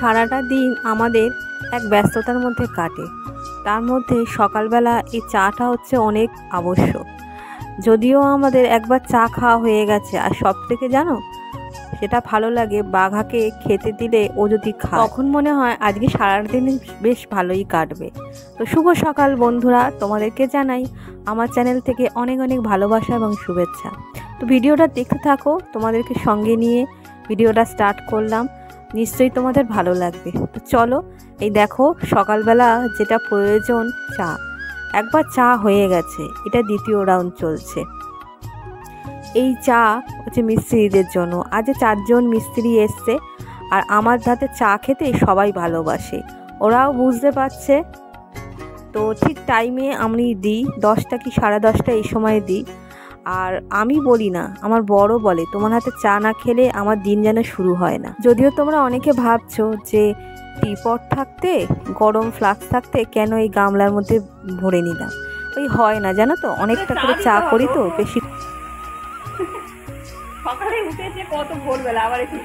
সারাটা দিন আমাদের এক ব্যস্ততার মধ্যে কাটে, তার মধ্যে সকালবেলা এই চাটা হচ্ছে অনেক আবশ্যক। যদিও আমাদের একবার চা খাওয়া হয়ে গেছে, আর সব থেকে জানো সেটা ভালো লাগে বাঘাকে খেতে দিলে ও যদি খায়, তখন মনে হয় আজকে সারাদিন বেশ ভালোই কাটবে। তো শুভ সকাল বন্ধুরা, তোমাদেরকে জানাই আমার চ্যানেল থেকে অনেক অনেক ভালোবাসা এবং শুভেচ্ছা। তো ভিডিওটা দেখতে থাকো, তোমাদেরকে সঙ্গে নিয়ে ভিডিওটা স্টার্ট করলাম, নিশ্চয়ই তোমাদের ভালো লাগবে। তো চলো, এই দেখো সকালবেলা যেটা প্রয়োজন চা, একবার চা হয়ে গেছে, এটা দ্বিতীয় রাউন্ড চলছে। এই চা হচ্ছে মিস্ত্রিদের জন্য। আজ 4 জন মিস্ত্রি এসছে, আর আমার হাতে চা খেতে সবাই ভালোবাসে, ওরাও বুঝতে পারছে। তো ঠিক টাইমে আমি দিই, 10টা কি 10:30 এই সময় দিই। আর আমি বলি না, আমার বড় বলে তোমার হাতে চা না খেলে আমার দিন যেন শুরু হয় না। যদিও তোমরা অনেকে ভাবছো যে টিপট থাকতে, গরম ফ্লাক্স থাকতে কেন এই গামলার মধ্যে ভরে নিলাম, ওই হয় না জানো তো, অনেকটা করে চা করি তো বেশি। সকালে উঠেছে কত ভোরবেলা, আবার একটু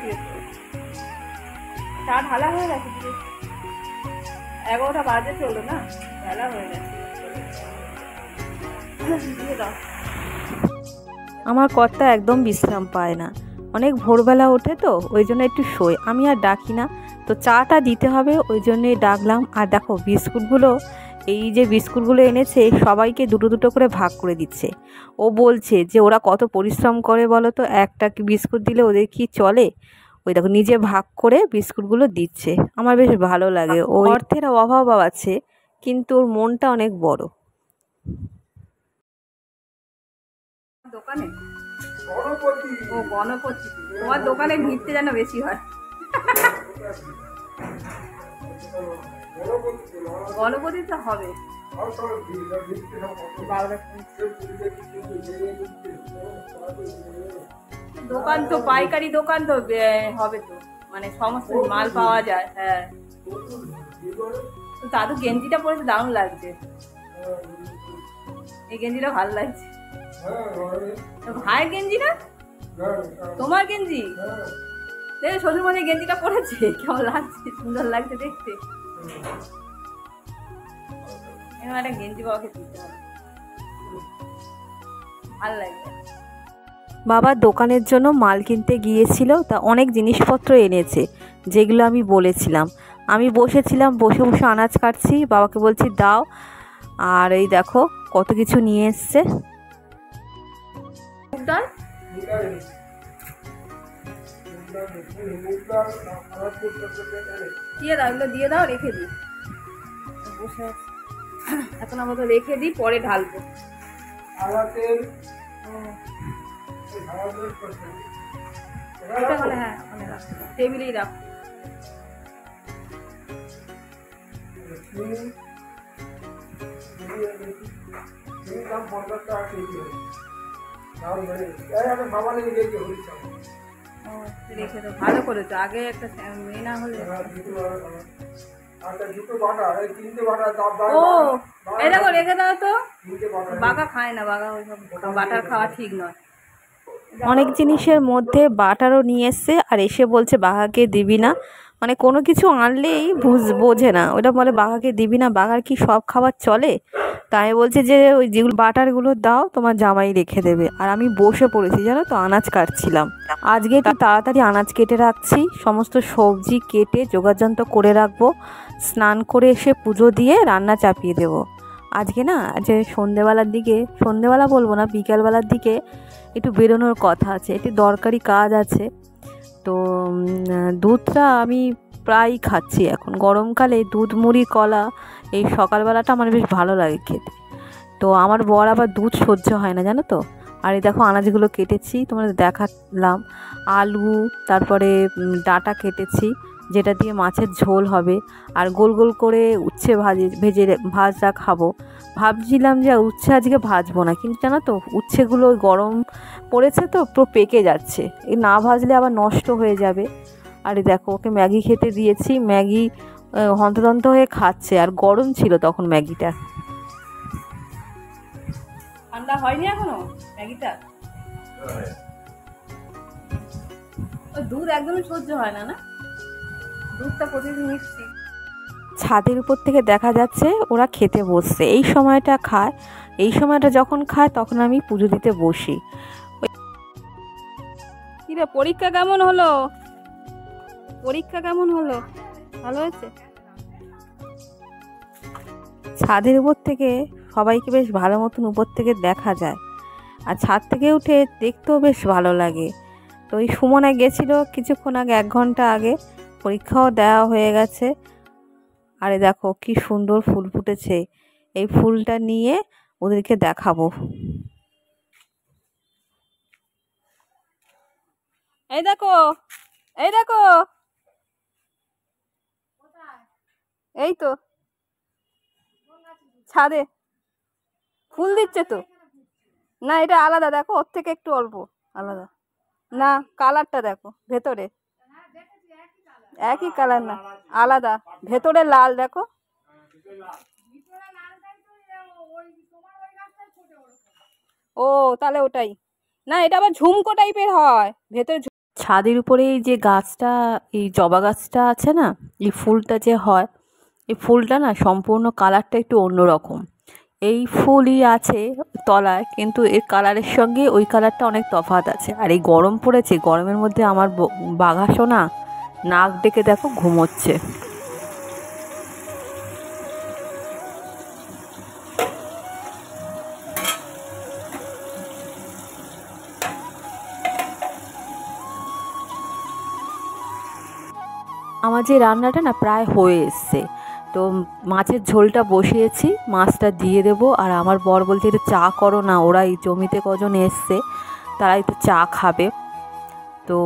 চা ঢালা হয়ে গেছে, 11টা বাজে চলো না, ঢালা হয়ে গেছে। আমার কর্তা একদম বিশ্রাম পায় না, অনেক ভোরবেলা ওঠে তো ওই জন্য একটু শোয়, আমি আর ডাকি না। তো চাটা দিতে হবে ওই জন্যই ডাকলাম। আর দেখো বিস্কুটগুলো, এই যে বিস্কুটগুলো এনেছে সবাইকে দুটো দুটো করে ভাগ করে দিচ্ছে। ও বলছে যে ওরা কত পরিশ্রম করে বলো তো, একটা বিস্কুট দিলে ওদের কি চলে। ওই দেখো নিজে ভাগ করে বিস্কুটগুলো দিচ্ছে, আমার বেশ ভালো লাগে। ও অর্থের অভাব আছে কিন্তু ওর মনটা অনেক বড়। দোকানে ও গণপতি, তোমার দোকানে ভিড়তে যেন বেশি হয়। গণপতি তো হবে, দোকান তো পাইকারি দোকান তো হবে তো, মানে সমস্ত মাল পাওয়া যায়। হ্যাঁ, তো দাদু গেঞ্জিটা পরেছে দারুণ লাগছে, এই গেঞ্জিটা ভালো লাগছে। ভাইয়ের গেঞ্জি না তোমার গেঞ্জি? দেখো শ্বশুর মনে গেঞ্জিটা পরেছে, কেমন লাগছে, সুন্দর লাগছে দেখতে। এরকম একটা গেঞ্জি বাবাকে দিতে হবে, ভালো লাগবে। বাবা দোকানের জন্য মাল কিনতে গিয়েছিল, তা অনেক জিনিসপত্র এনেছে যেগুলো আমি বলেছিলাম। আমি বসেছিলাম, বসে বসে আনাজ কাটছি, বাবাকে বলছি দাও। আর এই দেখো কত কিছু নিয়ে এসছে। দিয়ে দাও, এগুলো দিয়ে দাও, রেখে দিই, বসে আছি এখন, আমরা তো রেখে দিই, পরে ঢালবো। এটা হলে হ্যাঁ টেবিলেই রাখ। রেখে দাও, ভালো করেছো, আগে একটা মেয়ে না হলে। ও এই দেখো রেখে দাও তো, বাঘা খায় না, বাঘা ওইসব বাটার খাওয়া ঠিক নয়। অনেক জিনিসের মধ্যে বাটারও নিয়ে এসছে, আর এসে বলছে বাঘাকে দিবি না, মানে কোনো কিছু আনলেই বোঝে না, ওটা বলে বাঘাকে দিবি না, বাঘার কি সব খাবার চলে। তাই বলছে যে ওই যেগুলো বাটারগুলো দাও, তোমার জামাই রেখে দেবে। আর আমি বসে পড়েছি জানো তো, আনাজ কাটছিলাম। আজকে একটু তাড়াতাড়ি আনাজ কেটে রাখছি, সমস্ত সবজি কেটে যোগাযন্ত্র করে রাখবো, স্নান করে এসে পুজো দিয়ে রান্না চাপিয়ে দেবো। আজকে না, যে সন্ধেবেলার দিকে, সন্ধেবেলা বলবো না, বিকালবেলার দিকে একটু বেরোনোর কথা আছে, একটু দরকারি কাজ আছে। তো দুধটা আমি প্রায় খাচ্ছি এখন, গরমকালে দুধ মুড়ি কলা এই সকালবেলাটা আমার বেশ ভালো লাগে খেতে। তো আমার বর আবার দুধ সহ্য হয় না জানো তো। আর এই দেখো আনাজগুলো কেটেছি, তোমাদের দেখালাম। আলু, তারপরে ডাঁটা কেটেছি, যেটা দিয়ে মাছের ঝোল হবে। আর গোল গোল করে উচ্ছে ভাজা খাবো। ভাবছিলাম যে উচ্ছে আজকে ভাজবো না, কিন্তু জানো তো উচ্ছেগুলো গরম পড়েছে তো পুরো পেকে যাচ্ছে, এই না ভাজলে আবার নষ্ট হয়ে যাবে। আর দেখো ওকে ম্যাগি খেতে দিয়েছি, ম্যাগি হন্তদন্ত হয়ে খাচ্ছে, আর গরম ছিল তখন ম্যাগিটা। ঠান্ডা হয়নি এখনো ম্যাগিটা? দুধ একদমই সহ্য হয় না, না? দুধ দুধটা প্রতিদিন মিষ্টি। ছাদের উপর থেকে দেখা যাচ্ছে ওরা খেতে বসছে। এই সময়টা খায়, এই সময়টা যখন খায় তখন আমি পুজো দিতে বসি। কিরে পরীক্ষা কেমন হলো? পরীক্ষা কেমন হলো? ভালো হয়েছে? ছাদের উপর থেকে সবাইকে বেশ ভালো মতন উপর থেকে দেখা যায়, আর ছাদ থেকে উঠে দেখতেও বেশ ভালো লাগে। তো এই সুমনা গেছিল কিছুক্ষণ আগে, 1 ঘন্টা আগে। পরীক্ষাও দেওয়া হয়ে গেছে। আরে দেখো কি সুন্দর ফুল ফুটেছে, এই ফুলটা নিয়ে ওদেরকে দেখাবো। এই দেখো, এই দেখো, এই তো ছাদে ফুল দিচ্ছে তো। না এটা আলাদা, দেখো ওর থেকে একটু অল্প আলাদা। না কালারটা দেখো, ভেতরে একই কালার না, আলাদা। ভেতরে লাল দেখো। ও তাহলে ওটাই না, এটা আবার ঝুমকো টাইপের হয় ভেতরে। ছাদের উপরে এই যে গাছটা, এই জবা গাছটা আছে না, এই ফুলটা যে হয়, এই ফুলটা না সম্পূর্ণ কালারটা একটু অন্যরকম। এই ফুলই আছে তলায়, কিন্তু এর কালারের সঙ্গে ওই কালারটা অনেক তফাৎ আছে। আর এই গরম পড়েছে, গরমের মধ্যে আমার বাঘা সোনা নাক ডেকে দেখো ঘুমোচ্ছে। আমার যে রান্নাটা না প্রায় হয়ে এসছে, তো মাছের ঝোলটা বসিয়েছি, মাছটা দিয়ে দেবো। আর আমার বর বলছে একটু চা করো না, ওরা এই জমিতে কজন এসছে, তারা একটু চা খাবে। তো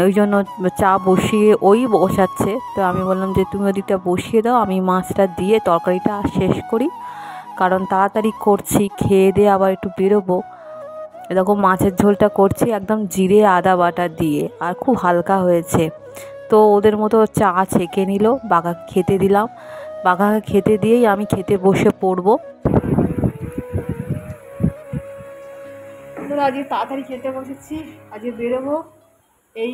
ওই জন্য চা বসিয়ে ওই বসাচ্ছে। তো আমি বললাম যে তুমি ওদিকটা বসিয়ে দাও, আমি মাছটা দিয়ে তরকারিটা শেষ করি, কারণ তাড়াতাড়ি করছি, খেয়ে দিয়ে আবার একটু বেরোবো। এরকম মাছের ঝোলটা করছি একদম জিরে আদা বাটা দিয়ে, আর খুব হালকা হয়েছে। তো ওদের মতো চা ছেঁকে নিল, বাঘাকে খেতে দিলাম। বাঘাকে খেতে দিয়েই আমি খেতে বসে পড়বো। আজকে তাড়াতাড়ি খেতে বসেছি, আজকে বেরোবো। এই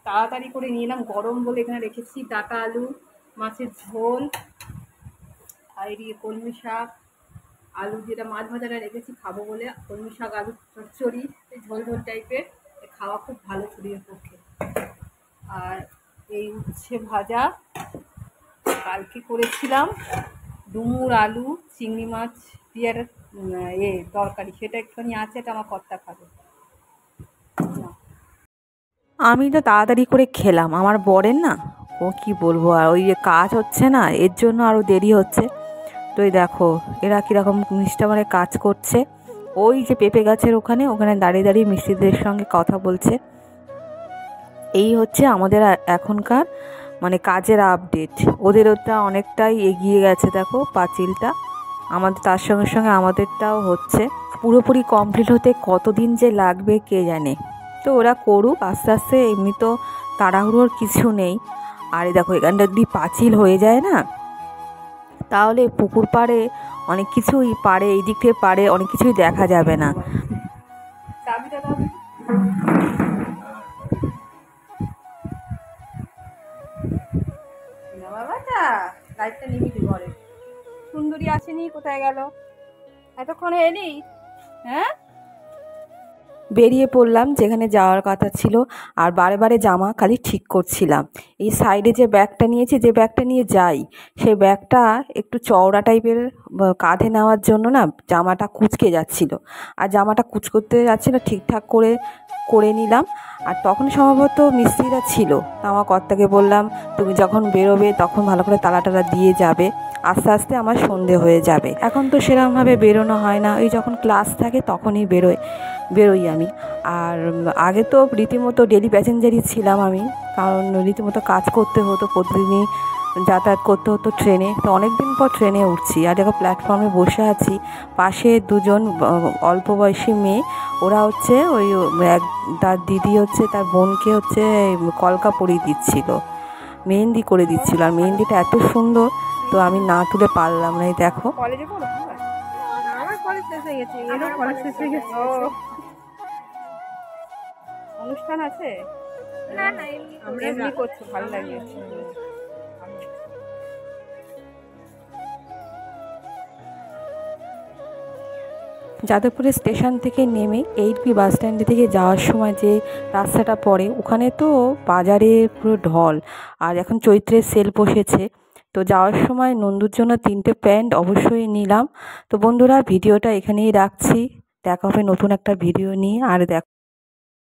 তাড়াতাড়ি করে নিয়ে এলাম, গরম বলে এখানে রেখেছি ডাটা আলু, মাছের ঝোল, আর এদিকে কলমি শাক, আলু যেটা মাছ ভাজাটা রেখেছি খাবো বলে, কলমি শাক আলু চচ্চড়ি, ঝোল ঝোল টাইপের, খাওয়া খুব ভালো শরীরের পক্ষে। আর এই উচ্ছে ভাজা কালকে করেছিলাম, ডুমুর আলু চিংড়ি মাছ দিয়ে তরকারি, সেটা একটুখানি আছে, এটা আমার কর্তা খাবে। আমি তো তাড়াতাড়ি করে খেলাম, আমার বরের না ও কি বলবো, আর ওই যে কাজ হচ্ছে না এর জন্য আরও দেরি হচ্ছে। তো এই দেখো এরা কীরকম মিষ্টামারে কাজ করছে, ওই যে পেঁপে গাছের ওখানে ওখানে দাঁড়িয়ে দাঁড়িয়ে মিস্ত্রিদের সঙ্গে কথা বলছে। এই হচ্ছে আমাদের এখনকার মানে কাজের আপডেট। ওদের ওটা অনেকটাই এগিয়ে গেছে, দেখো পাঁচিলটা, আমাদের তার সঙ্গে সঙ্গে আমাদেরটাও হচ্ছে। পুরোপুরি কমপ্লিট হতে কতদিন যে লাগবে কে জানে। তো ওরা করুক আস্তে আস্তে, এমনি তো তাড়াহুড়োর কিছু নেই। আর দেখো এখানটা যদি পাঁচিল হয়ে যায় না, তাহলে পুকুর পাড়ে অনেক কিছুই পাড়ে, এই দিক থেকে পাড়ে অনেক কিছুই দেখা যাবে না। বাবাটা লাইটটা নিবি ঘরে। সুন্দরী আসেনি, কোথায় গেল এতক্ষণে? এলি? হ্যাঁ, বেরিয়ে পড়লাম যেখানে যাওয়ার কথা ছিল, আর বারে বারে জামা খালি ঠিক করছিলাম। এই সাইডে যে ব্যাগটা নিয়েছি, যে ব্যাগটা নিয়ে যাই, সেই ব্যাগটা একটু চওড়া টাইপের, কাঁধে নেওয়ার জন্য না জামাটা কুঁচকে যাচ্ছিল, আর জামাটা কুঁচকোতে যাচ্ছিল, ঠিকঠাক করে করে নিলাম। আর তখন সম্ভবত মিস্ত্রিরা ছিল, তা আমার কর্তাকে বললাম তুমি যখন বেরোবে তখন ভালো করে তালা টালা দিয়ে যাবে, আস্তে আস্তে আমার সন্ধে হয়ে যাবে। এখন তো সেরকমভাবে বেরোনো হয় না, ওই যখন ক্লাস থাকে তখনই বেরোই আমি। আর আগে তো রীতিমতো ডেলি প্যাসেঞ্জারই ছিলাম আমি, কারণ রীতিমতো কাজ করতে হতো, প্রতিদিনই যাতায়াত করতে হতো ট্রেনে। তো অনেক দিন পর ট্রেনে উঠছি, আর দেখো প্ল্যাটফর্মে বসে আছি, পাশে দুজন অল্প বয়সী মেয়ে, ওরা হচ্ছে ওই তার দিদি হচ্ছে তার বোনকে হচ্ছে কলকা পরিয়ে দিচ্ছিল, মেহেন্দি করে দিচ্ছিল। আর মেহেন্দিটা এত সুন্দর, তো আমি না তুলে পারলাম না। এই দেখো কলেজে পড়ো? আমার কলেজ শেষ হয়ে গেছে, এরও কলেজ শেষ হয়ে গেছে। অনুষ্ঠান আছে? না না, এমনি করছো, ভালো লাগে। যাদবপুরের স্টেশন থেকে নেমে এইচবি বাস স্ট্যান্ডে থেকে যাওয়ার সময় যে রাস্তাটা পড়ে ওখানে তো বাজারে পুরো ঢল, আর এখন চৈত্রের সেল বসেছে। তো যাওয়ার সময় নন্দুর জন্য 3টে প্যান্ট অবশ্যই নিলাম। তো বন্ধুরা ভিডিওটা এখানেই রাখছি, দেখা হবে নতুন একটা ভিডিও নিয়ে। আর